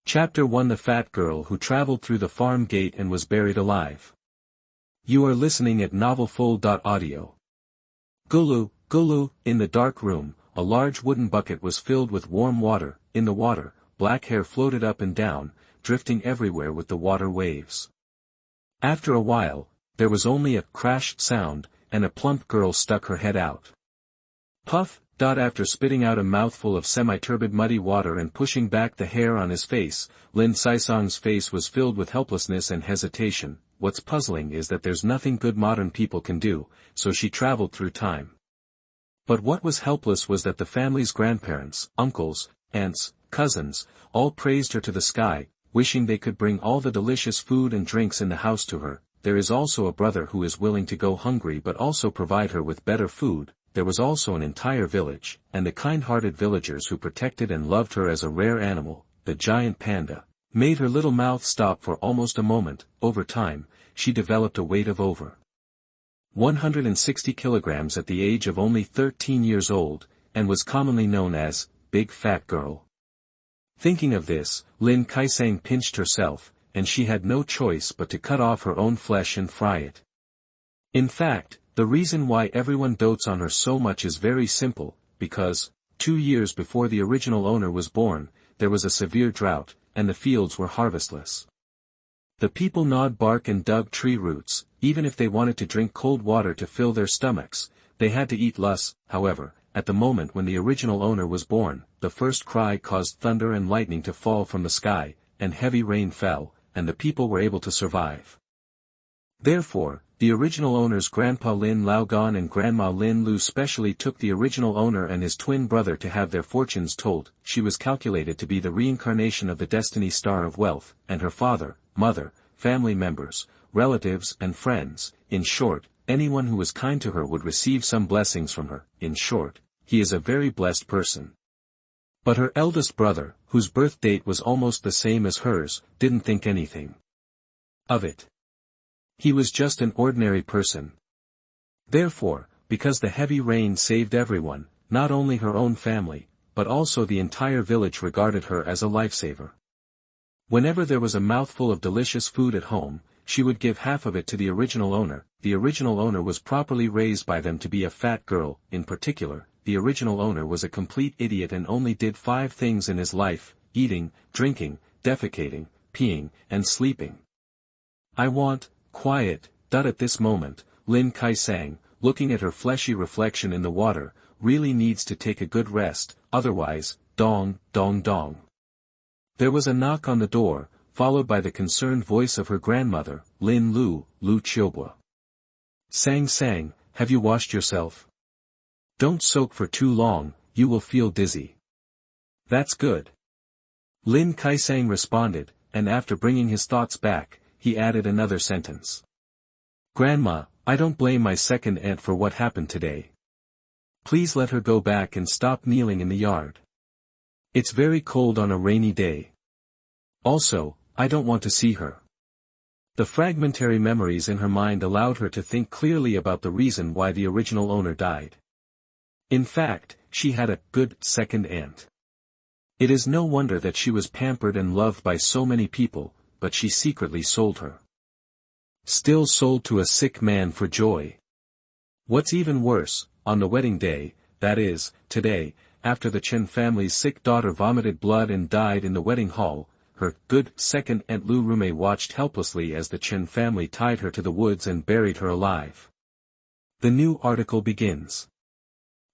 Chapter 1: The Fat Girl Who Traveled Through the Farm Gate and Was Buried Alive. You are listening at novelfull.audio. Gulu, Gulu. In the dark room, a large wooden bucket was filled with warm water. In the water, black hair floated up and down, drifting everywhere with the water waves. After a while, there was only a crash sound, and a plump girl stuck her head out. Puff. After spitting out a mouthful of semi-turbid muddy water and pushing back the hair on his face, Lin Caisang's face was filled with helplessness and hesitation. What's puzzling is that there's nothing good modern people can do, so she traveled through time. But what was helpless was that the family's grandparents, uncles, aunts, cousins, all praised her to the sky, wishing they could bring all the delicious food and drinks in the house to her. There is also a brother who is willing to go hungry but also provide her with better food. There was also an entire village, and the kind-hearted villagers who protected and loved her as a rare animal. The giant panda made her little mouth stop for almost a moment. Over time, she developed a weight of over 160 kilograms at the age of only 13 years old, and was commonly known as Big Fat Girl. Thinking of this, Lin Caisang pinched herself, and she had no choice but to cut off her own flesh and fry it. In fact, the reason why everyone dotes on her so much is very simple, because, 2 years before the original owner was born, there was a severe drought, and the fields were harvestless. The people gnawed bark and dug tree roots. Even if they wanted to drink cold water to fill their stomachs, they had to eat less. However, at the moment when the original owner was born, the first cry caused thunder and lightning to fall from the sky, and heavy rain fell, and the people were able to survive. Therefore, the original owner's grandpa Lin Laogan and grandma Lin Lu specially took the original owner and his twin brother to have their fortunes told. She was calculated to be the reincarnation of the destiny star of wealth, and her father, mother, family members, relatives and friends, in short, anyone who was kind to her would receive some blessings from her. In short, he is a very blessed person. But her eldest brother, whose birth date was almost the same as hers, didn't think anything of it. He was just an ordinary person. Therefore, because the heavy rain saved everyone, not only her own family, but also the entire village regarded her as a lifesaver. Whenever there was a mouthful of delicious food at home, she would give half of it to the original owner. The original owner was properly raised by them to be a fat girl. In particular, the original owner was a complete idiot and only did 5 things in his life: eating, drinking, defecating, peeing, and sleeping. I want quiet. At this moment, Lin Caisang, looking at her fleshy reflection in the water, really needs to take a good rest, otherwise, dong, dong, dong. There was a knock on the door, followed by the concerned voice of her grandmother, Lin Lu, Lu Qiubua. Sang, have you washed yourself? Don't soak for too long, you will feel dizzy. That's good. Lin Caisang responded, and after bringing his thoughts back, he added another sentence. Grandma, I don't blame my second aunt for what happened today. Please let her go back and stop kneeling in the yard. It's very cold on a rainy day. Also, I don't want to see her. The fragmentary memories in her mind allowed her to think clearly about the reason why the original owner died. In fact, she had a good second aunt. It is no wonder that she was pampered and loved by so many people, but she secretly sold her. Still sold to a sick man for joy. What's even worse, on the wedding day, that is, today, after the Chen family's sick daughter vomited blood and died in the wedding hall, her good second aunt Lu Rume watched helplessly as the Chen family tied her to the woods and buried her alive. The new article begins.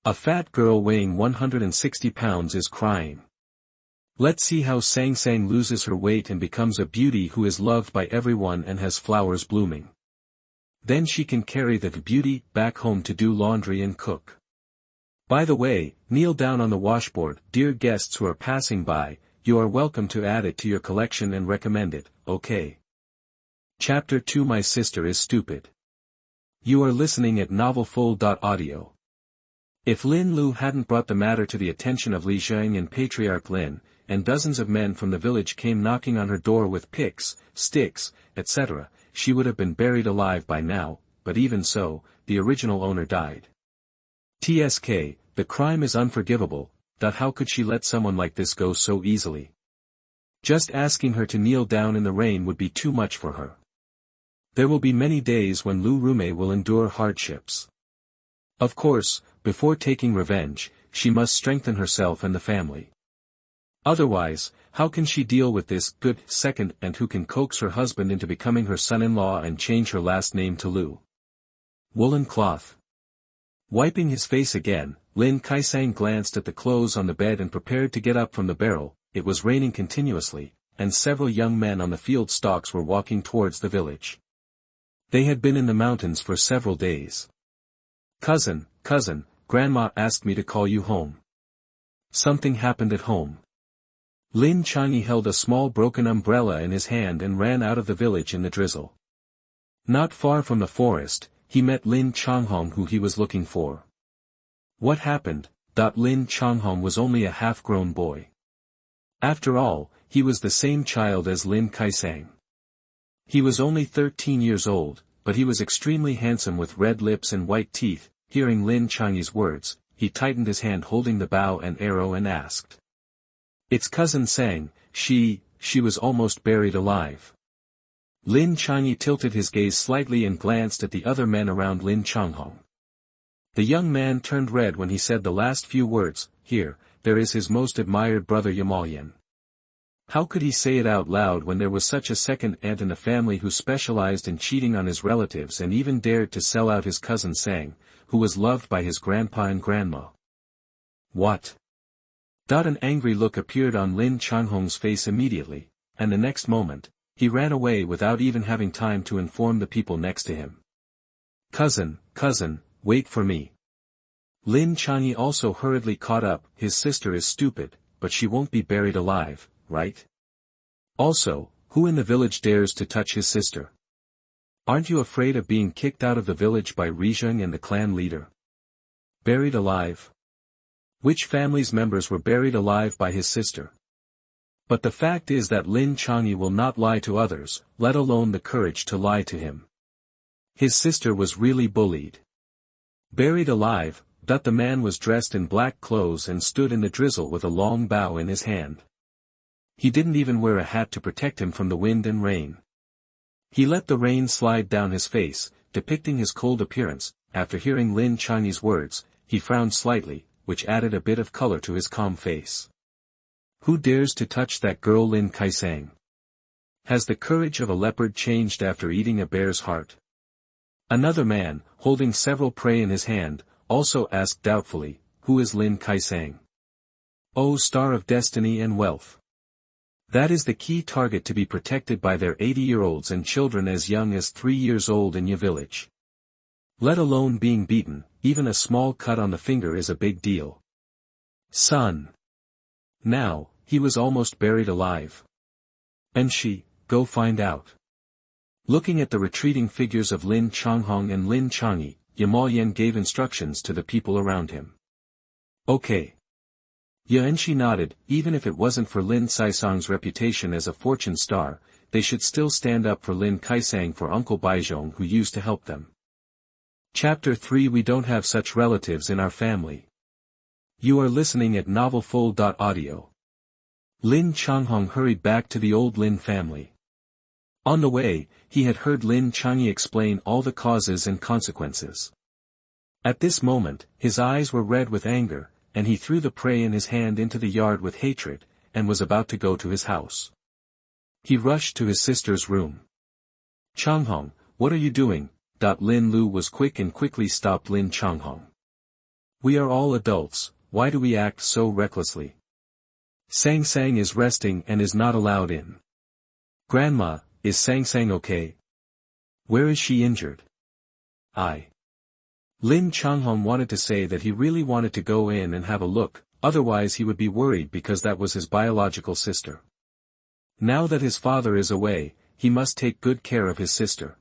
A fat girl weighing 160 pounds is crying. Let's see how Sang loses her weight and becomes a beauty who is loved by everyone and has flowers blooming. Then she can carry the beauty back home to do laundry and cook. By the way, kneel down on the washboard. Dear guests who are passing by, you are welcome to add it to your collection and recommend it, okay? Chapter 2: My sister is stupid. You are listening at novelfull.audio. If Lin Lu hadn't brought the matter to the attention of Li Caisang and Patriarch Lin, and dozens of men from the village came knocking on her door with picks, sticks, etc., she would have been buried alive by now. But even so, the original owner died. TSK, the crime is unforgivable. How could she let someone like this go so easily? Just asking her to kneel down in the rain would be too much for her. There will be many days when Lu Rume will endure hardships. Of course, before taking revenge, she must strengthen herself and the family. Otherwise, how can she deal with this good second aunt who can coax her husband into becoming her son-in-law and change her last name to Lu? Woolen cloth. Wiping his face again, Lin Caisang glanced at the clothes on the bed and prepared to get up from the barrel. It was raining continuously, and several young men on the field stalks were walking towards the village. They had been in the mountains for several days. Cousin, Grandma asked me to call you home. Something happened at home. Lin Caisang held a small broken umbrella in his hand and ran out of the village in the drizzle. Not far from the forest, he met Lin Caisang who he was looking for. What happened? Lin Caisang was only a half-grown boy. After all, he was the same child as Lin Caisang. He was only 13 years old, but he was extremely handsome with red lips and white teeth. Hearing Lin Caisang's words, he tightened his hand holding the bow and arrow and asked. It's cousin Sang, she was almost buried alive. Lin Caisang tilted his gaze slightly and glanced at the other men around Lin Caisang. The young man turned red when he said the last few words, there is his most admired brother Yamalian. How could he say it out loud when there was such a second aunt in the family who specialized in cheating on his relatives and even dared to sell out his cousin Sang, who was loved by his grandpa and grandma? What? An angry look appeared on Lin Caisang's face immediately, and the next moment, he ran away without even having time to inform the people next to him. Cousin, wait for me. Lin Caisang also hurriedly caught up. His sister is stupid, but she won't be buried alive, right? Also, who in the village dares to touch his sister? Aren't you afraid of being kicked out of the village by Rizheng and the clan leader? Buried alive? Which family's members were buried alive by his sister? But the fact is that Lin Caisang will not lie to others, let alone the courage to lie to him. His sister was really bullied. Buried alive, the man was dressed in black clothes and stood in the drizzle with a long bow in his hand. He didn't even wear a hat to protect him from the wind and rain. He let the rain slide down his face, depicting his cold appearance. After hearing Lin Caisang's words, he frowned slightly, which added a bit of color to his calm face. Who dares to touch that girl Lin Caisang? Has the courage of a leopard changed after eating a bear's heart? Another man, holding several prey in his hand, also asked doubtfully, who is Lin Caisang? Oh, star of destiny and wealth. That is the key target to be protected by their 80-year-olds and children as young as 3 years old in your village. Let alone being beaten, even a small cut on the finger is a big deal. Son. Now, he was almost buried alive. And she, go find out. Looking at the retreating figures of Lin Caisang and Lin Caisang, Yamalian gave instructions to the people around him. Okay. Yanshi nodded. Even if it wasn't for Lin Caisang's reputation as a fortune star, they should still stand up for Lin Caisang for Uncle Baizhong who used to help them. Chapter 3 We don't have such relatives in our family. You are listening at novelfull.audio. Lin Caisang hurried back to the old Lin family. On the way, he had heard Lin Caisang explain all the causes and consequences. At this moment, his eyes were red with anger, and he threw the prey in his hand into the yard with hatred, and was about to go to his house. He rushed to his sister's room. Caisang, what are you doing? Lin Lu was quick and quickly stopped Lin Caisang. We are all adults, why do we act so recklessly? Sang Sang is resting and is not allowed in. Grandma, is Sang Sang okay? Where is she injured? Lin Caisang wanted to say that he really wanted to go in and have a look, otherwise he would be worried because that was his biological sister. Now that his father is away, he must take good care of his sister.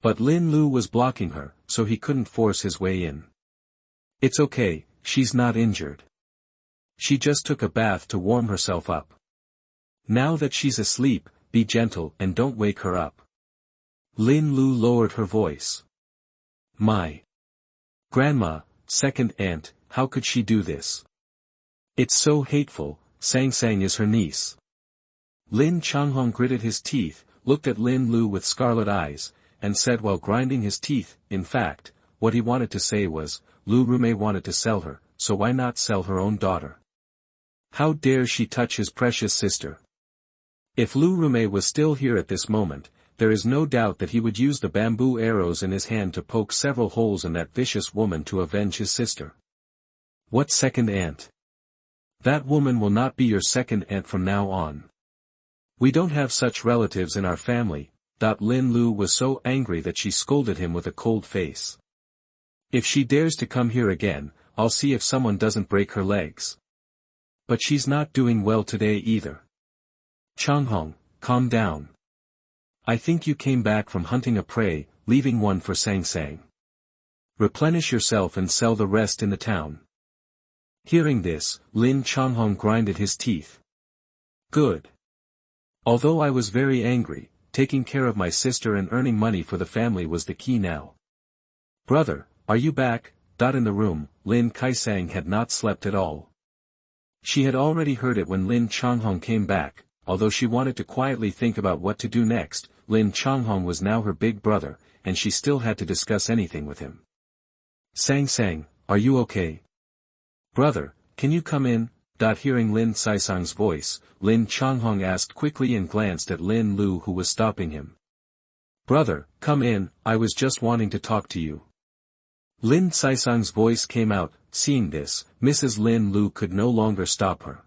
But Lin Lu was blocking her, so he couldn't force his way in. It's okay, she's not injured. She just took a bath to warm herself up. Now that she's asleep, be gentle and don't wake her up. Lin Lu lowered her voice. My grandma, second aunt, how could she do this? It's so hateful. Sang Sang is her niece. Lin Caisang gritted his teeth, looked at Lin Lu with scarlet eyes, and said while grinding his teeth, in fact, what he wanted to say was, Lu Rume wanted to sell her, so why not sell her own daughter? How dare she touch his precious sister? If Lu Rume was still here at this moment, there is no doubt that he would use the bamboo arrows in his hand to poke several holes in that vicious woman to avenge his sister. What second aunt? That woman will not be your second aunt from now on. We don't have such relatives in our family. Lin Lu was so angry that she scolded him with a cold face. If she dares to come here again, I'll see if someone doesn't break her legs. But she's not doing well today either. Changhong, calm down. I think you came back from hunting a prey, leaving one for Sang Sang. Replenish yourself and sell the rest in the town. Hearing this, Lin Changhong grinded his teeth. Good. Although I was very angry, taking care of my sister and earning money for the family was the key now. Brother, are you back? In the room, Lin Caisang had not slept at all. She had already heard it when Lin Changhong came back, although she wanted to quietly think about what to do next. Lin Changhong was now her big brother, and she still had to discuss anything with him. Sang Sang, are you okay? Brother, can you come in? Hearing Lin Caisang's voice, Lin Changhong asked quickly and glanced at Lin Lu who was stopping him. Brother, come in, I was just wanting to talk to you. Lin Caisang's voice came out. Seeing this, Mrs. Lin Lu could no longer stop her.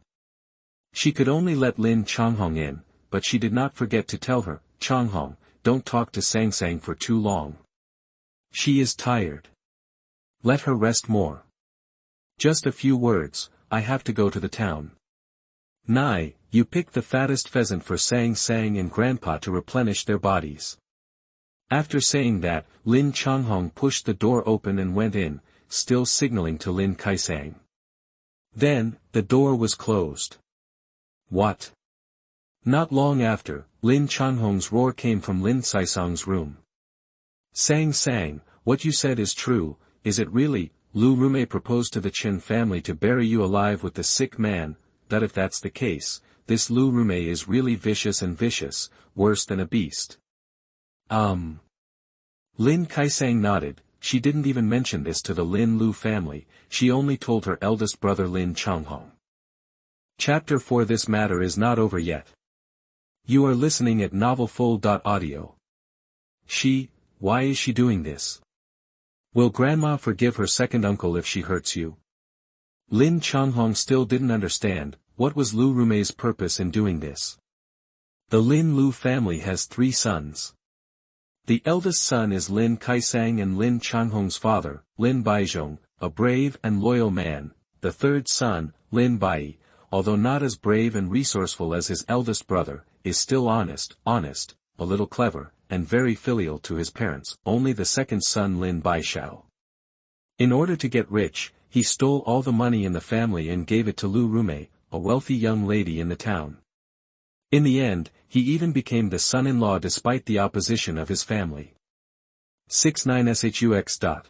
She could only let Lin Changhong in, but she did not forget to tell her, Changhong, don't talk to Sang Sang for too long. She is tired. Let her rest more. Just a few words, I have to go to the town. Nai, you picked the fattest pheasant for Sang Sang and Grandpa to replenish their bodies. After saying that, Lin Changhong pushed the door open and went in, still signaling to Lin Caisang. Then, the door was closed. What? Not long after, Lin Changhong's roar came from Lin Caisang's room. Sang Sang, what you said is true, is it really? Lu Rume proposed to the Chen family to bury you alive with the sick man. That if that's the case, this Lu Rume is really vicious and vicious, worse than a beast. Lin Caisang nodded. She didn't even mention this to the Lin Lu family, she only told her eldest brother Lin Changhong. Chapter 4. This matter is not over yet. You are listening at novelfull.audio. Why is she doing this? Will Grandma forgive her second uncle if she hurts you? Lin Changhong still didn't understand, what was Lu Rume's purpose in doing this. The Lin Lu family has 3 sons. The eldest son is Lin Caisang and Lin Changhong's father, Lin Baizhong, a brave and loyal man. The third son, Lin Bai, although not as brave and resourceful as his eldest brother, is still honest, a little clever, and very filial to his parents. Only the second son Lin Baishao. In order to get rich, he stole all the money in the family and gave it to Lu Rume, a wealthy young lady in the town. In the end, he even became the son-in-law despite the opposition of his family. 69shux.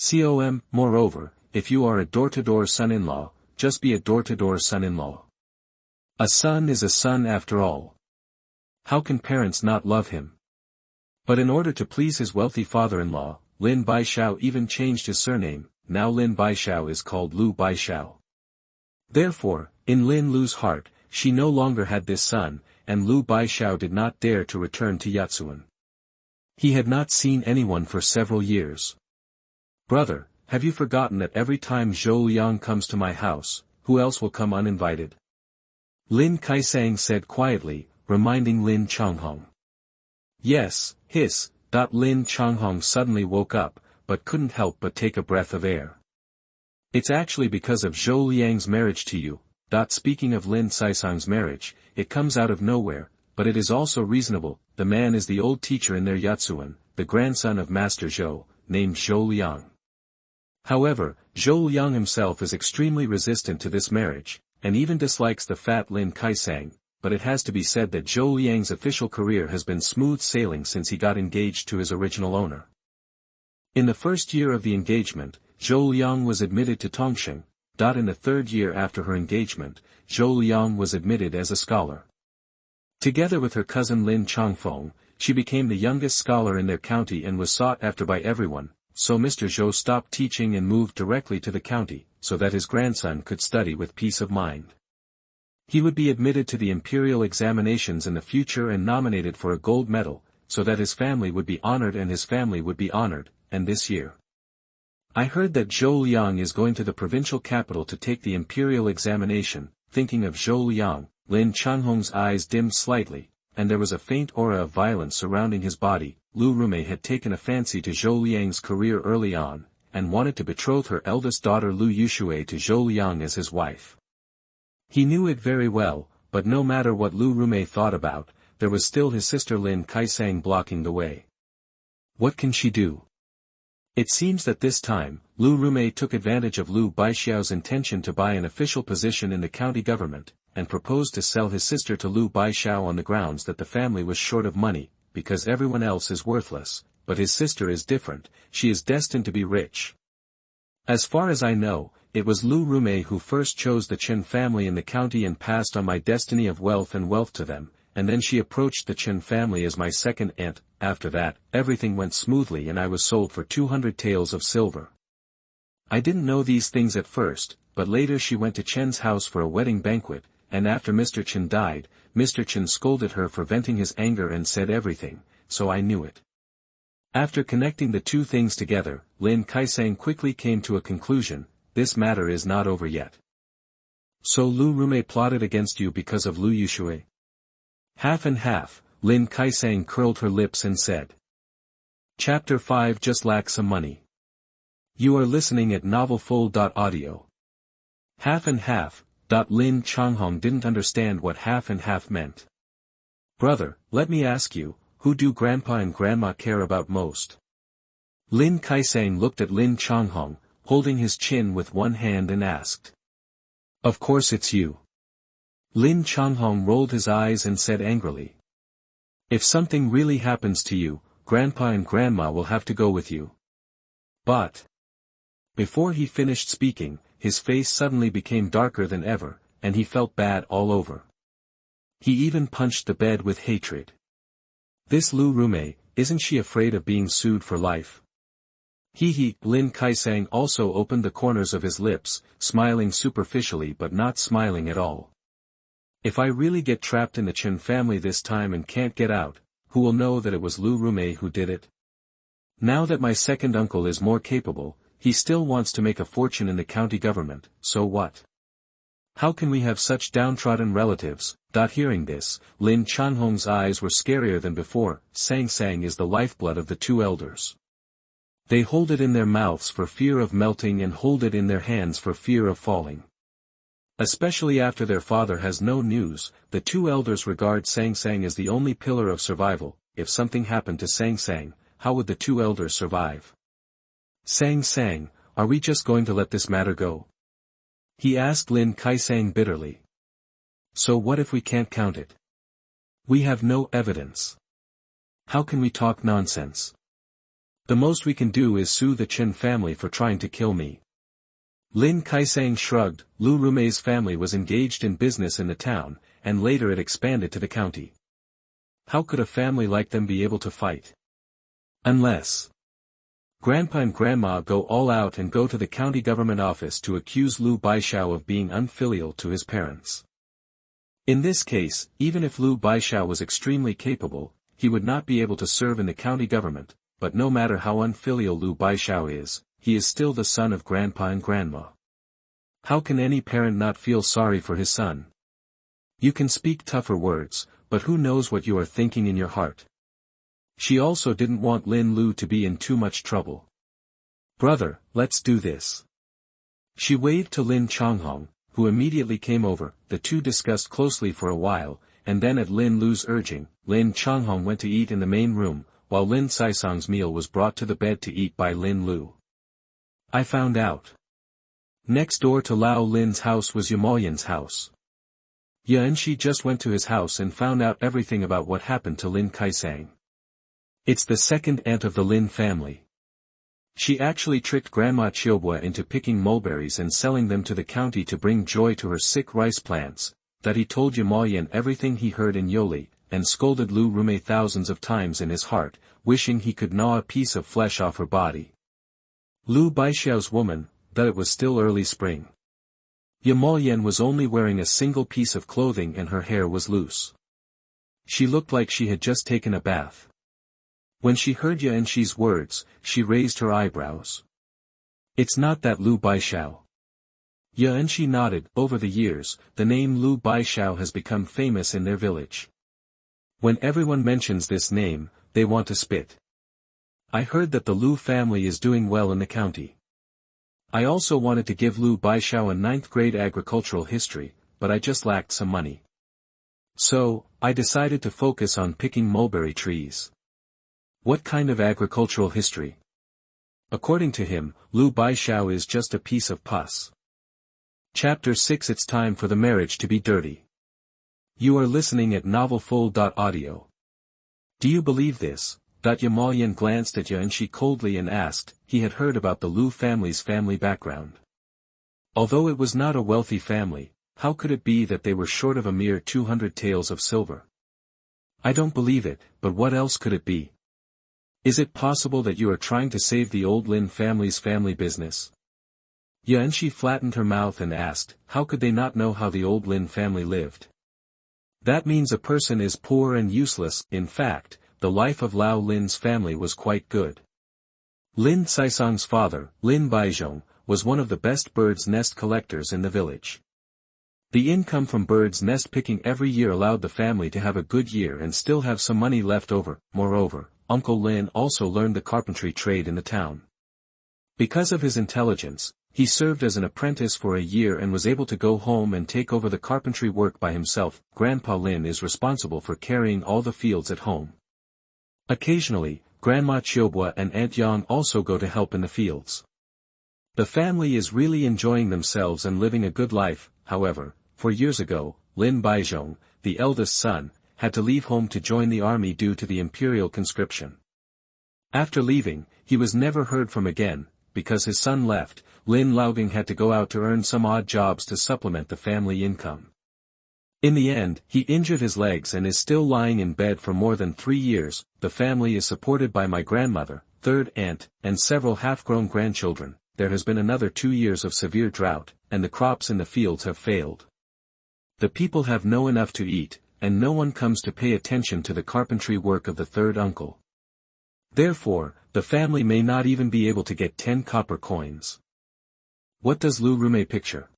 Com. Moreover, if you are a door-to-door son-in-law, just be a door-to-door son-in-law. A son is a son after all. How can parents not love him? But in order to please his wealthy father-in-law, Lin Baishao even changed his surname. Now Lin Baishao is called Lu Baishao. Therefore, in Lin Lu's heart, she no longer had this son, and Lu Baishao did not dare to return to Yatsuan. He had not seen anyone for several years. Brother, have you forgotten that every time Zhou Liang comes to my house, who else will come uninvited? Lin Caisang said quietly, reminding Lin Changhong. Yes, hiss. Lin Changhong suddenly woke up, but couldn't help but take a breath of air. It's actually because of Zhou Liang's marriage to you. Speaking of Lin Caisang's marriage, it comes out of nowhere, but it is also reasonable. The man is the old teacher in their Yatsuan, the grandson of Master Zhou, named Zhou Liang. However, Zhou Liang himself is extremely resistant to this marriage, and even dislikes the fat Lin Caisang, but it has to be said that Zhou Liang's official career has been smooth sailing since he got engaged to his original owner. In the first year of the engagement, Zhou Liang was admitted to Tongsheng. In the third year after her engagement, Zhou Liang was admitted as a scholar. Together with her cousin Lin Changfeng, she became the youngest scholar in their county and was sought after by everyone, so Mr. Zhou stopped teaching and moved directly to the county, so that his grandson could study with peace of mind. He would be admitted to the imperial examinations in the future and nominated for a gold medal, so that his family would be honored and his family would be honored, and this year. I heard that Zhou Liang is going to the provincial capital to take the imperial examination. Thinking of Zhou Liang, Lin Changhong's eyes dimmed slightly, and there was a faint aura of violence surrounding his body. Lu Rumei had taken a fancy to Zhou Liang's career early on, and wanted to betroth her eldest daughter Lu Yushui to Zhou Liang as his wife. He knew it very well, but no matter what Lu Rumei thought about, there was still his sister Lin Caisang blocking the way. What can she do? It seems that this time, Lu Rumei took advantage of Lu Baixiao's intention to buy an official position in the county government, and proposed to sell his sister to Lu Baixiao on the grounds that the family was short of money, because everyone else is worthless, but his sister is different, she is destined to be rich. As far as I know, it was Lu Rumei who first chose the Chen family in the county and passed on my destiny of wealth and wealth to them, and then she approached the Chen family as my second aunt. After that, everything went smoothly and I was sold for 200 taels of silver. I didn't know these things at first, but later she went to Chen's house for a wedding banquet, and after Mr. Chen died, Mr. Chen scolded her for venting his anger and said everything, so I knew it. After connecting the two things together, Lin Caisang quickly came to a conclusion: this matter is not over yet. So Lu Rumei plotted against you because of Lu Yushui? Half and half, Lin Caisang curled her lips and said. Chapter 5 Just lack some money. You are listening at novelfull.audio. Half and half. Lin Changhong didn't understand what half and half meant. Brother, let me ask you, who do grandpa and grandma care about most? Lin Caisang looked at Lin Changhong, holding his chin with one hand and asked. Of course it's you. Lin Changhong rolled his eyes and said angrily. If something really happens to you, grandpa and grandma will have to go with you. But. Before he finished speaking, his face suddenly became darker than ever, and he felt bad all over. He even punched the bed with hatred. This Lu Rumei, isn't she afraid of being sued for life? Lin Caisang also opened the corners of his lips, smiling superficially but not smiling at all. If I really get trapped in the Chen family this time and can't get out, who will know that it was Lu Rumei who did it? Now that my second uncle is more capable, he still wants to make a fortune in the county government, so what? How can we have such downtrodden relatives? Hearing this, Lin Changhong's eyes were scarier than before. Sang Sang is the lifeblood of the two elders. They hold it in their mouths for fear of melting and hold it in their hands for fear of falling. Especially after their father has no news, the two elders regard Sang Sang as the only pillar of survival. If something happened to Sang Sang, how would the two elders survive? Sang Sang, are we just going to let this matter go? He asked Lin Caisang bitterly. So what if we can't count it? We have no evidence. How can we talk nonsense? The most we can do is sue the Chen family for trying to kill me. Lin Caisang shrugged. Lu Rumei's family was engaged in business in the town, and later it expanded to the county. How could a family like them be able to fight? Unless Grandpa and Grandma go all out and go to the county government office to accuse Lu Baixiao of being unfilial to his parents. In this case, even if Lu Baixiao was extremely capable, he would not be able to serve in the county government, but no matter how unfilial Lu Baixiao is, he is still the son of Grandpa and Grandma. How can any parent not feel sorry for his son? You can speak tougher words, but who knows what you are thinking in your heart? She also didn't want Lin Lu to be in too much trouble. Brother, let's do this. She waved to Lin Changhong, who immediately came over. The two discussed closely for a while, and then at Lin Lu's urging, Lin Changhong went to eat in the main room, while Lin Caisang's meal was brought to the bed to eat by Lin Lu. I found out. Next door to Lao Lin's house was Yamoyan's house. Yanxi just went to his house and found out everything about what happened to Lin Caisang. It's the second aunt of the Lin family. She actually tricked Grandma Chiobua into picking mulberries and selling them to the county to bring joy to her sick rice plants. that he told Yemoyan everything he heard in Yoli, and scolded Lu Rume thousands of times in his heart, wishing he could gnaw a piece of flesh off her body. Lu Baixiao's woman, that it was still early spring. Yemoyan was only wearing a single piece of clothing and her hair was loose. She looked like she had just taken a bath. When she heard Yanshi's words, she raised her eyebrows. It's not that Lu Baixiao. Yanshi nodded. Over the years, the name Lu Baixiao has become famous in their village. When everyone mentions this name, they want to spit. I heard that the Lu family is doing well in the county. I also wanted to give Lu Baixiao a 9th grade agricultural history, but I just lacked some money. So, I decided to focus on picking mulberry trees. What kind of agricultural history? According to him, Lu Baixiao is just a piece of pus. Chapter 6. It's time for the marriage to be dirty. You are listening at novelfull.audio. Do you believe this? Yemoyan glanced at Yanshi coldly and asked. He had heard about the Lu family's family background. Although it was not a wealthy family, how could it be that they were short of a mere 200 taels of silver? I don't believe it, but what else could it be? Is it possible that you are trying to save the old Lin family's family business? Yanshi flattened her mouth and asked, how could they not know how the old Lin family lived? That means a person is poor and useless. In fact, the life of Lao Lin's family was quite good. Lin Caisang's father, Lin Baizhong, was one of the best bird's nest collectors in the village. The income from bird's nest picking every year allowed the family to have a good year and still have some money left over. Moreover, Uncle Lin also learned the carpentry trade in the town. Because of his intelligence, he served as an apprentice for a year and was able to go home and take over the carpentry work by himself. Grandpa Lin is responsible for carrying all the fields at home. Occasionally, Grandma Chiobua and Aunt Yang also go to help in the fields. The family is really enjoying themselves and living a good life. However, 4 years ago, Lin Baizhong, the eldest son, had to leave home to join the army due to the imperial conscription. After leaving, he was never heard from again. Because his son left, Lin Laogang had to go out to earn some odd jobs to supplement the family income. In the end, he injured his legs and is still lying in bed for more than 3 years. The family is supported by my grandmother, third aunt, and several half-grown grandchildren. There has been another 2 years of severe drought, and the crops in the fields have failed. The people have no enough to eat, and no one comes to pay attention to the carpentry work of the third uncle. Therefore, the family may not even be able to get 10 copper coins. What does Lu Rume picture?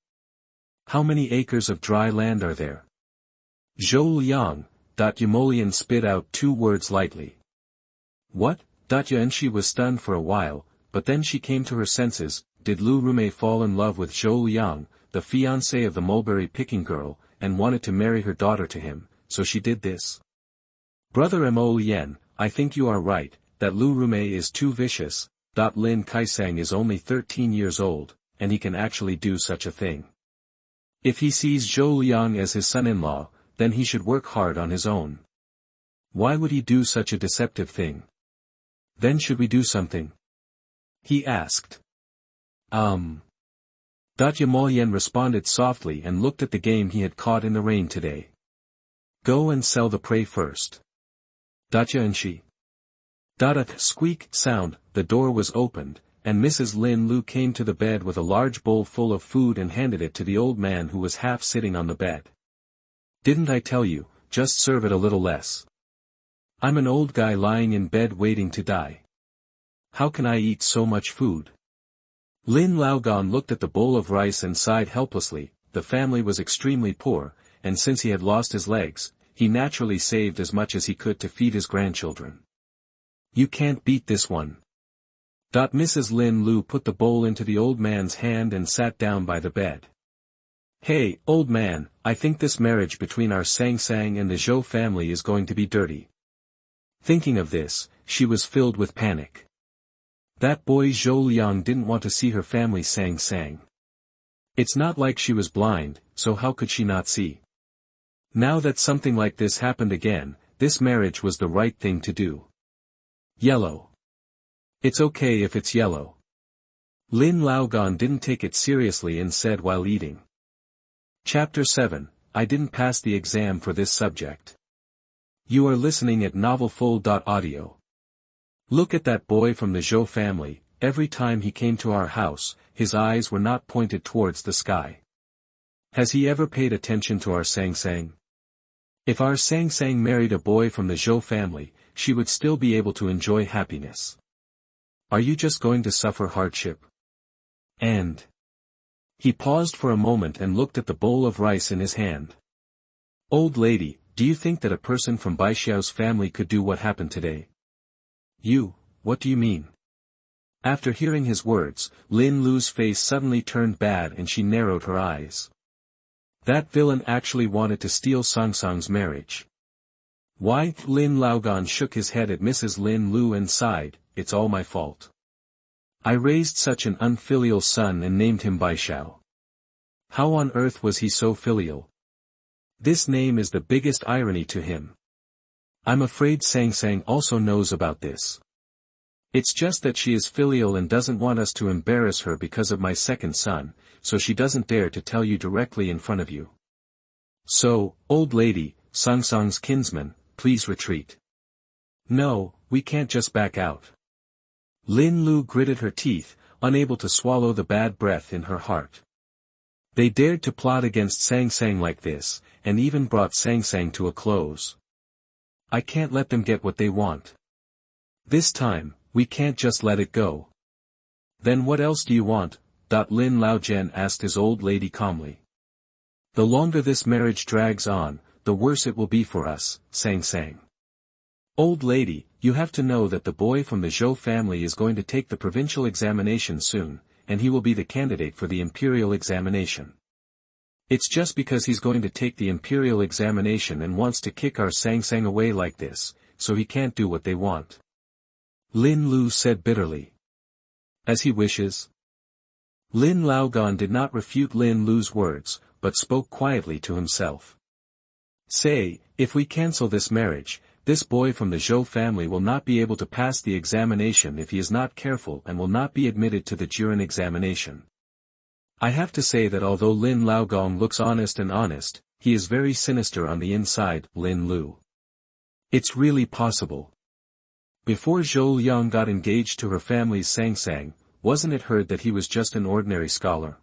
How many acres of dry land are there? Zhou Liang. Yemoyan spit out 2 words lightly. What? Yanshi was stunned for a while, but then she came to her senses. Did Lu Rume fall in love with Zhou Liang, the fiancé of the mulberry picking girl, and wanted to marry her daughter to him, so she did this? Brother Mo Lien, I think you are right, that Lu Rume is too vicious. Lin Caisang is only 13 years old, and he can actually do such a thing. If he sees Zhou Liang as his son-in-law, then he should work hard on his own. Why would he do such a deceptive thing? Then should we do something? He asked. Yemoyan responded softly and looked at the game he had caught in the rain today. Go and sell the prey first. Yanshi. A squeak sound, the door was opened, and Mrs. Lin Lu came to the bed with a large bowl full of food and handed it to the old man who was half sitting on the bed. Didn't I tell you, just serve it a little less? I'm an old guy lying in bed waiting to die. How can I eat so much food? Lin Laogang looked at the bowl of rice and sighed helplessly. The family was extremely poor, and since he had lost his legs, he naturally saved as much as he could to feed his grandchildren. You can't beat this one. Mrs. Lin Lu put the bowl into the old man's hand and sat down by the bed. Hey, old man, I think this marriage between our Sang and the Zhou family is going to be dirty. Thinking of this, she was filled with panic. That boy Zhou Liang didn't want to see her family Sang. It's not like she was blind, so how could she not see? Now that something like this happened again, this marriage was the right thing to do. Yellow. It's okay if it's yellow. Lin Laogang didn't take it seriously and said while eating. Chapter 7, I didn't pass the exam for this subject. You are listening at NovelFull.audio. Look at that boy from the Zhou family. Every time he came to our house, his eyes were not pointed towards the sky. Has he ever paid attention to our Caisang? If our Caisang married a boy from the Zhou family, she would still be able to enjoy happiness. Are you just going to suffer hardship? And he paused for a moment and looked at the bowl of rice in his hand. Old lady, do you think that a person from Baixiao's family could do what happened today? What do you mean? After hearing his words, Lin Lu's face suddenly turned bad and she narrowed her eyes. That villain actually wanted to steal Caisang's marriage. Why? Lin Laogan shook his head at Mrs. Lin Lu and sighed, it's all my fault. I raised such an unfilial son and named him Baixiao. How on earth was he so filial? This name is the biggest irony to him. I'm afraid Caisang also knows about this. It's just that she is filial and doesn't want us to embarrass her because of my second son, so she doesn't dare to tell you directly in front of you. So, old lady, Caisang's kinsman, please retreat. No, we can't just back out. Lin Lu gritted her teeth, unable to swallow the bad breath in her heart. They dared to plot against Caisang like this, and even brought Caisang to a close. I can't let them get what they want. This time, we can't just let it go. Then what else do you want? Lin Laojian asked his old lady calmly. The longer this marriage drags on, the worse it will be for us, Caisang. Old lady, you have to know that the boy from the Zhou family is going to take the provincial examination soon, and he will be the candidate for the imperial examination. It's just because he's going to take the imperial examination and wants to kick our Caisang away like this, so he can't do what they want. Lin Lu said bitterly. As he wishes. Lin Laogan did not refute Lin Lu's words, but spoke quietly to himself. Say, if we cancel this marriage, this boy from the Zhou family will not be able to pass the examination if he is not careful and will not be admitted to the Jurin examination. I have to say that although Lin Laogang looks honest, he is very sinister on the inside, Lin Lu. It's really possible. Before Zhou Liang got engaged to her family's Caisang, wasn't it heard that he was just an ordinary scholar?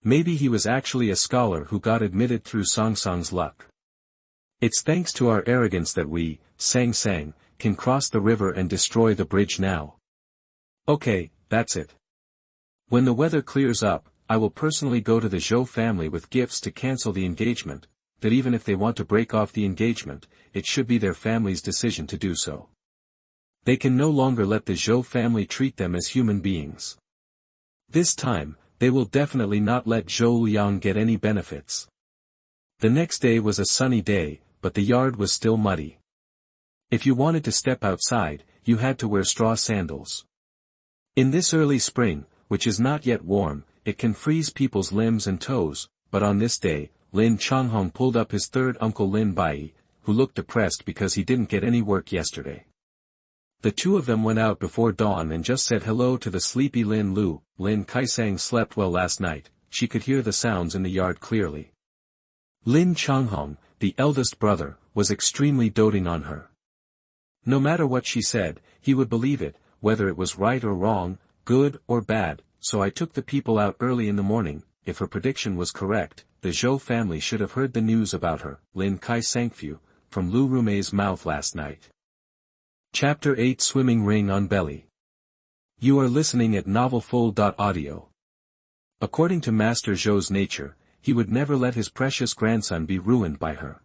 Maybe he was actually a scholar who got admitted through Caisang's luck. It's thanks to our arrogance that we, Caisang, can cross the river and destroy the bridge now. Okay, that's it. When the weather clears up, I will personally go to the Zhou family with gifts to cancel the engagement, that even if they want to break off the engagement, it should be their family's decision to do so. They can no longer let the Zhou family treat them as human beings. This time, they will definitely not let Zhou Liang get any benefits. The next day was a sunny day, but the yard was still muddy. If you wanted to step outside, you had to wear straw sandals. In this early spring, which is not yet warm, it can freeze people's limbs and toes, but on this day, Lin Changhong pulled up his third uncle Lin Bai, who looked depressed because he didn't get any work yesterday. The two of them went out before dawn and just said hello to the sleepy Lin Lu. Lin Caisang slept well last night, she could hear the sounds in the yard clearly. Lin Changhong, the eldest brother, was extremely doting on her. No matter what she said, he would believe it, whether it was right or wrong, good or bad, so I took the people out early in the morning. If her prediction was correct, the Zhou family should have heard the news about her, Lin Caisang, from Lu Rumei's mouth last night. Chapter 8 Swimming Ring on Belly. You are listening at NovelFull.audio. According to Master Zhou's nature, he would never let his precious grandson be ruined by her.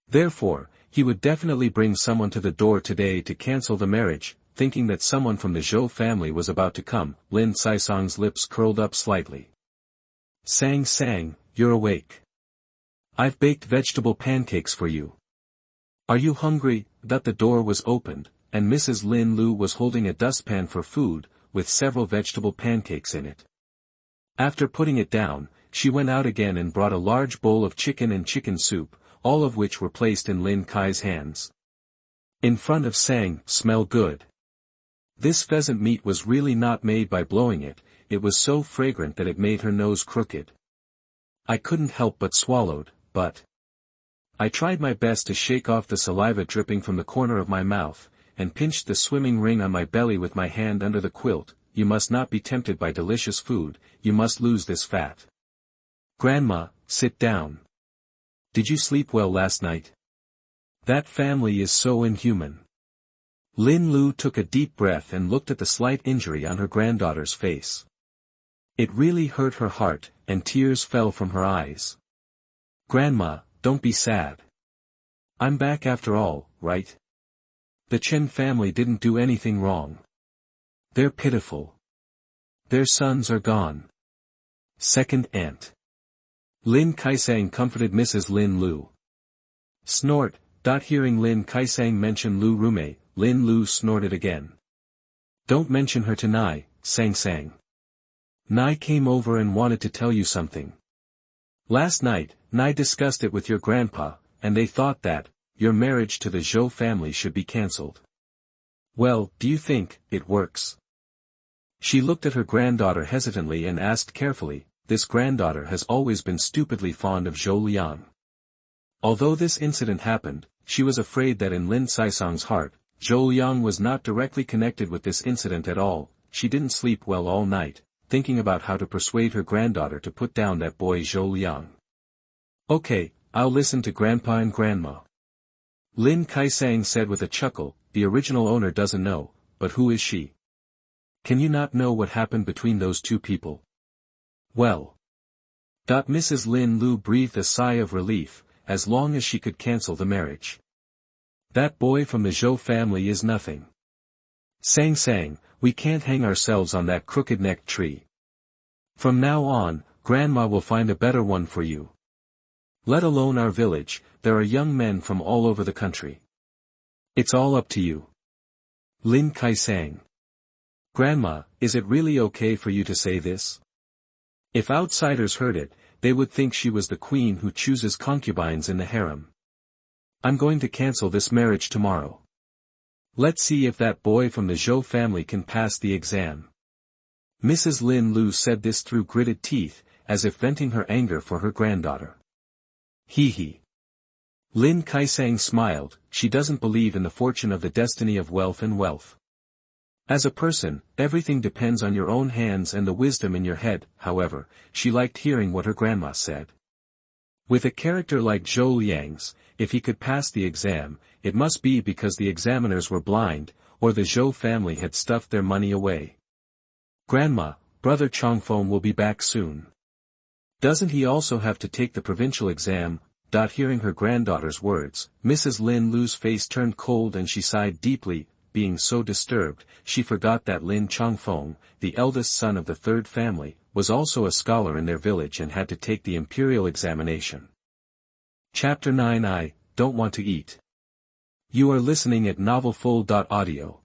Therefore, he would definitely bring someone to the door today to cancel the marriage. Thinking that someone from the Zhou family was about to come, Lin Caisang's lips curled up slightly. Sang, you're awake. I've baked vegetable pancakes for you. Are you hungry? That the door was opened, and Mrs. Lin Lu was holding a dustpan for food, with several vegetable pancakes in it. After putting it down, she went out again and brought a large bowl of chicken and chicken soup, all of which were placed in Lin Kai's hands. In front of Sang, smell good. This pheasant meat was really not made by blowing it, it was so fragrant that it made her nose crooked. I couldn't help but swallowed, but... I tried my best to shake off the saliva dripping from the corner of my mouth, and pinched the swimming ring on my belly with my hand under the quilt. You must not be tempted by delicious food, you must lose this fat. Grandma, sit down. Did you sleep well last night? That family is so inhuman. Lin Lu took a deep breath and looked at the slight injury on her granddaughter's face. It really hurt her heart, and tears fell from her eyes. Grandma, don't be sad. I'm back after all, right? The Chen family didn't do anything wrong. They're pitiful. Their sons are gone. Second aunt. Lin Caisang comforted Mrs. Lin Lu. Snort. Hearing Lin Caisang mention Lu roommate, Lin Lu snorted again. Don't mention her to Nai, Sang Sang. Nai came over and wanted to tell you something. Last night, Nai discussed it with your grandpa, and they thought that, your marriage to the Zhou family should be cancelled. Well, do you think it works? She looked at her granddaughter hesitantly and asked carefully. This granddaughter has always been stupidly fond of Zhou Liang. Although this incident happened, she was afraid that in Lin Caisang's heart, Zhou Liang was not directly connected with this incident at all. She didn't sleep well all night, thinking about how to persuade her granddaughter to put down that boy Zhou Liang. Okay, I'll listen to Grandpa and Grandma. Lin Caisang said with a chuckle. The original owner doesn't know, but who is she? Can you not know what happened between those two people? Well. Mrs. Lin Lu breathed a sigh of relief, as long as she could cancel the marriage. That boy from the Zhou family is nothing. Sang Sang, we can't hang ourselves on that crooked-necked tree. From now on, Grandma will find a better one for you. Let alone our village, there are young men from all over the country. It's all up to you. Lin Caisang. Grandma, is it really okay for you to say this? If outsiders heard it, they would think she was the queen who chooses concubines in the harem. I'm going to cancel this marriage tomorrow. Let's see if that boy from the Zhou family can pass the exam. Mrs. Lin Lu said this through gritted teeth, as if venting her anger for her granddaughter. Hee hee. Lin Caisang smiled. She doesn't believe in the fortune of the destiny of wealth and wealth. As a person, everything depends on your own hands and the wisdom in your head. However, she liked hearing what her grandma said. With a character like Zhou Liang's, if he could pass the exam, it must be because the examiners were blind, or the Zhou family had stuffed their money away. Grandma, Brother Chongfeng will be back soon. Doesn't he also have to take the provincial exam? Hearing her granddaughter's words, Mrs. Lin Lu's face turned cold and she sighed deeply. Being so disturbed, she forgot that Lin Chongfeng, the eldest son of the third family, was also a scholar in their village and had to take the imperial examination. Chapter 9. I don't want to eat. You are listening at novelfull.audio.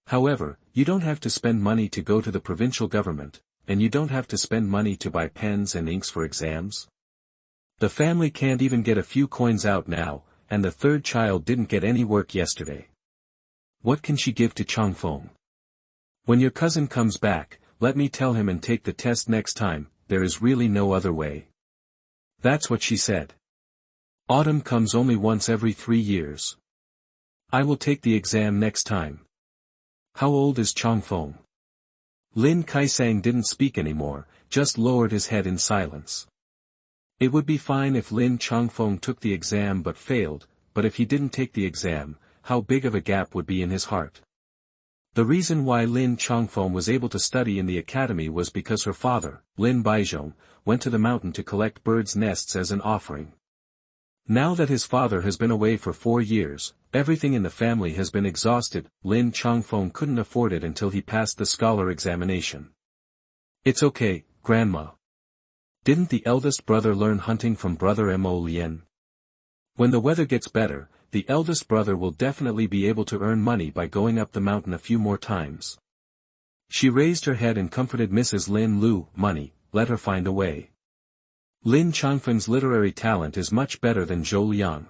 However, you don't have to spend money to go to the provincial government, and you don't have to spend money to buy pens and inks for exams. The family can't even get a few coins out now, and the third child didn't get any work yesterday. What can she give to Chongfeng? When your cousin comes back, let me tell him and take the test next time. There is really no other way. That's what she said. Autumn comes only once every 3 years. I will take the exam next time. How old is Chongfeng? Lin Caisang didn't speak anymore, just lowered his head in silence. It would be fine if Lin Chongfeng took the exam but failed, but if he didn't take the exam, how big of a gap would be in his heart? The reason why Lin Chongfeng was able to study in the academy was because her father, Lin Baizhong, went to the mountain to collect birds' nests as an offering. Now that his father has been away for 4 years, everything in the family has been exhausted. Lin Chongfeng couldn't afford it until he passed the scholar examination. It's okay, Grandma. Didn't the eldest brother learn hunting from brother Mo Lien? When the weather gets better, the eldest brother will definitely be able to earn money by going up the mountain a few more times. She raised her head and comforted Mrs. Lin Lu. Money, let her find a way. Lin Chongfeng's literary talent is much better than Zhou Liang.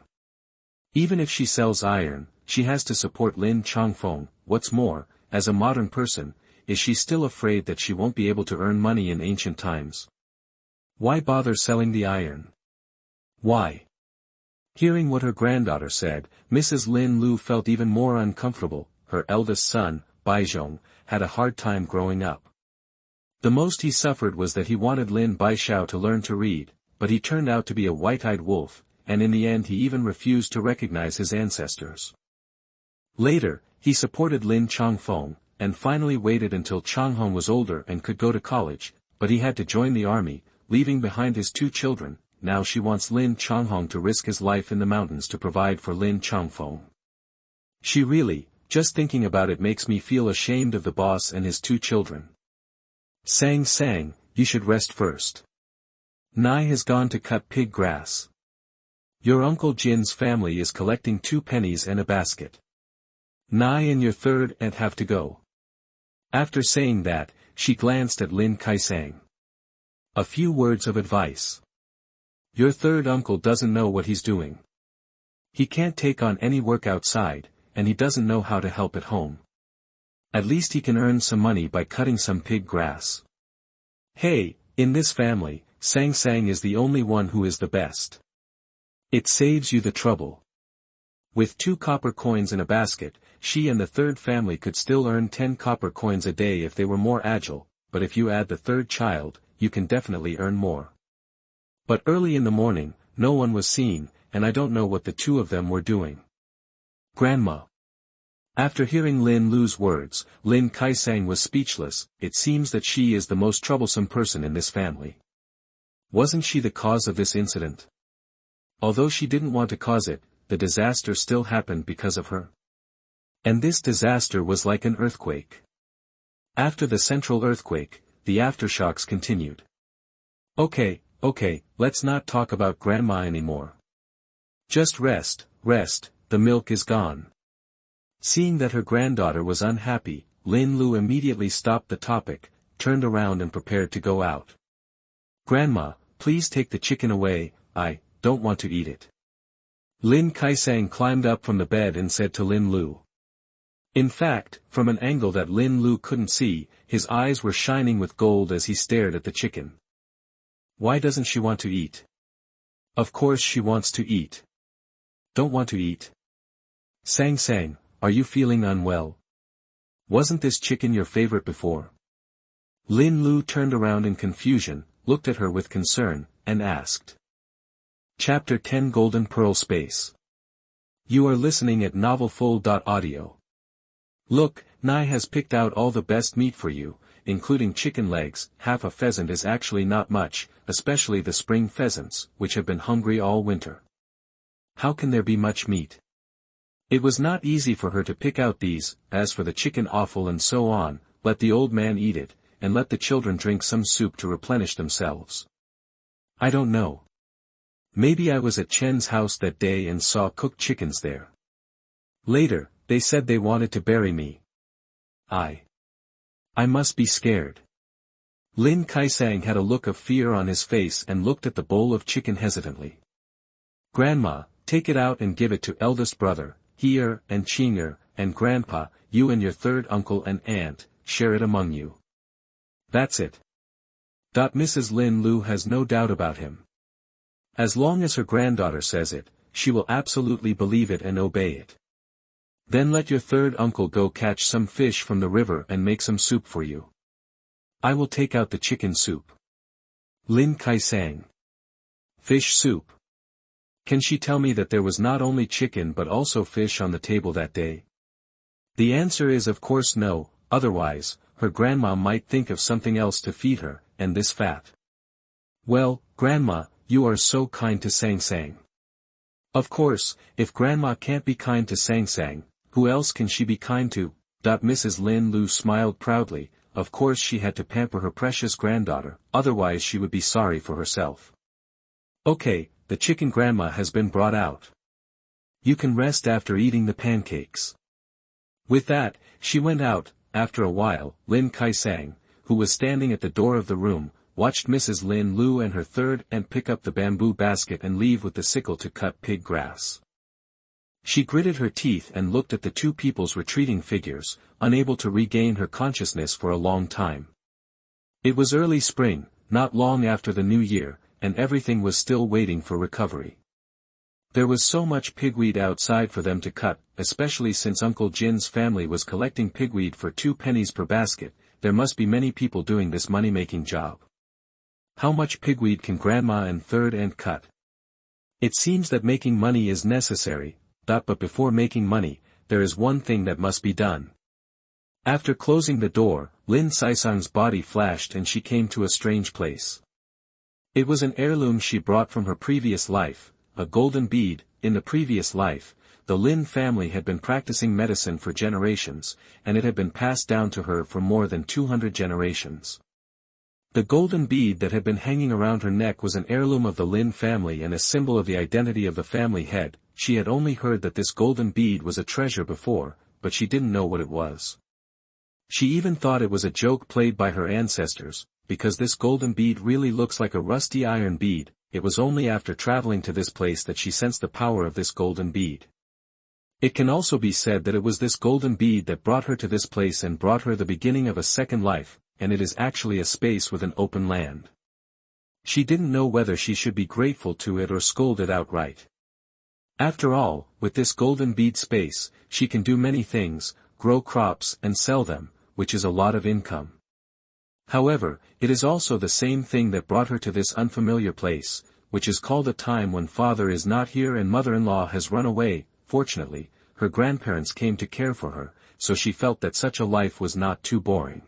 Even if she sells iron, she has to support Lin Chongfeng. What's more, as a modern person, is she still afraid that she won't be able to earn money in ancient times? Why bother selling the iron? Why? Hearing what her granddaughter said, Mrs. Lin Lu felt even more uncomfortable. Her eldest son, Baizhong, had a hard time growing up. The most he suffered was that he wanted Lin Baishao to learn to read, but he turned out to be a white-eyed wolf, and in the end he even refused to recognize his ancestors. Later, he supported Lin Changfeng, and finally waited until Changhong was older and could go to college, but he had to join the army, leaving behind his 2 children. Now she wants Lin Changhong to risk his life in the mountains to provide for Lin Changfeng. She really, just thinking about it makes me feel ashamed of the boss and his 2 children. Sang, you should rest first. Nai has gone to cut pig grass. Your Uncle Jin's family is collecting 2 pennies and a basket. Nai and your third aunt have to go. After saying that, she glanced at Lin Caisang. A few words of advice. Your third uncle doesn't know what he's doing. He can't take on any work outside, and he doesn't know how to help at home. At least he can earn some money by cutting some pig grass. Hey, in this family, Sang is the only one who is the best. It saves you the trouble. With 2 copper coins in a basket, she and the third family could still earn 10 copper coins a day if they were more agile, but if you add the third child, you can definitely earn more. But early in the morning, no one was seen, and I don't know what the 2 of them were doing. Grandma. After hearing Lin Lu's words, Lin Caisang was speechless. It seems that she is the most troublesome person in this family. Wasn't she the cause of this incident? Although she didn't want to cause it, the disaster still happened because of her. And this disaster was like an earthquake. After the central earthquake, the aftershocks continued. Okay, let's not talk about Grandma anymore. Just rest, the milk is gone. Seeing that her granddaughter was unhappy, Lin Lu immediately stopped the topic, turned around and prepared to go out. Grandma, please take the chicken away, I don't want to eat it. Lin Caisang climbed up from the bed and said to Lin Lu. In fact, from an angle that Lin Lu couldn't see, his eyes were shining with gold as he stared at the chicken. Why doesn't she want to eat? Of course she wants to eat. Don't want to eat. Sang, are you feeling unwell? Wasn't this chicken your favorite before? Lin Lu turned around in confusion, looked at her with concern, and asked. Chapter 10 Golden Pearl Space. You are listening at novelfull.audio. Look, Nai has picked out all the best meat for you, including chicken legs. Half a pheasant is actually not much, especially the spring pheasants, which have been hungry all winter. How can there be much meat? It was not easy for her to pick out these. As for the chicken offal and so on, let the old man eat it, and let the children drink some soup to replenish themselves. I don't know. Maybe I was at Chen's house that day and saw cooked chickens there. Later, they said they wanted to bury me. I must be scared. Lin Caisang had a look of fear on his face and looked at the bowl of chicken hesitantly. Grandma, take it out and give it to eldest brother, He-er and Ching-er, and Grandpa, you and your third uncle and aunt, share it among you. That's it. Mrs. Lin Lu has no doubt about him. As long as her granddaughter says it, she will absolutely believe it and obey it. Then let your third uncle go catch some fish from the river and make some soup for you. I will take out the chicken soup. Lin Caisang. Fish soup. Can she tell me that there was not only chicken but also fish on the table that day? The answer is of course no, otherwise, her grandma might think of something else to feed her, and this fat. Well, Grandma, you are so kind to Sang. Of course, if Grandma can't be kind to Sang, who else can she be kind to? Mrs. Lin Lu smiled proudly. Of course she had to pamper her precious granddaughter, otherwise she would be sorry for herself. Okay, the chicken Grandma has been brought out. You can rest after eating the pancakes. With that, she went out. After a while, Lin Caisang, who was standing at the door of the room, watched Mrs. Lin Lu and her third aunt pick up the bamboo basket and leave with the sickle to cut pig grass. She gritted her teeth and looked at the 2 people's retreating figures, unable to regain her consciousness for a long time. It was early spring, not long after the new year, and everything was still waiting for recovery. There was so much pigweed outside for them to cut, especially since Uncle Jin's family was collecting pigweed for 2 pennies per basket. There must be many people doing this money-making job. How much pigweed can Grandma and Third Aunt cut? It seems that making money is necessary, but before making money, there is one thing that must be done. After closing the door, Lin Caisang's body flashed and she came to a strange place. It was an heirloom she brought from her previous life, a golden bead. In the previous life, the Lin family had been practicing medicine for generations, and it had been passed down to her for more than 200 generations. The golden bead that had been hanging around her neck was an heirloom of the Lin family and a symbol of the identity of the family head. She had only heard that this golden bead was a treasure before, but she didn't know what it was. She even thought it was a joke played by her ancestors, because this golden bead really looks like a rusty iron bead. It was only after traveling to this place that she sensed the power of this golden bead. It can also be said that it was this golden bead that brought her to this place and brought her the beginning of a second life, and it is actually a space with an open land. She didn't know whether she should be grateful to it or scold it outright. After all, with this golden bead space, she can do many things, grow crops and sell them, which is a lot of income. However, it is also the same thing that brought her to this unfamiliar place, which is called a time when father is not here and mother-in-law has run away. Fortunately, her grandparents came to care for her, so she felt that such a life was not too boring.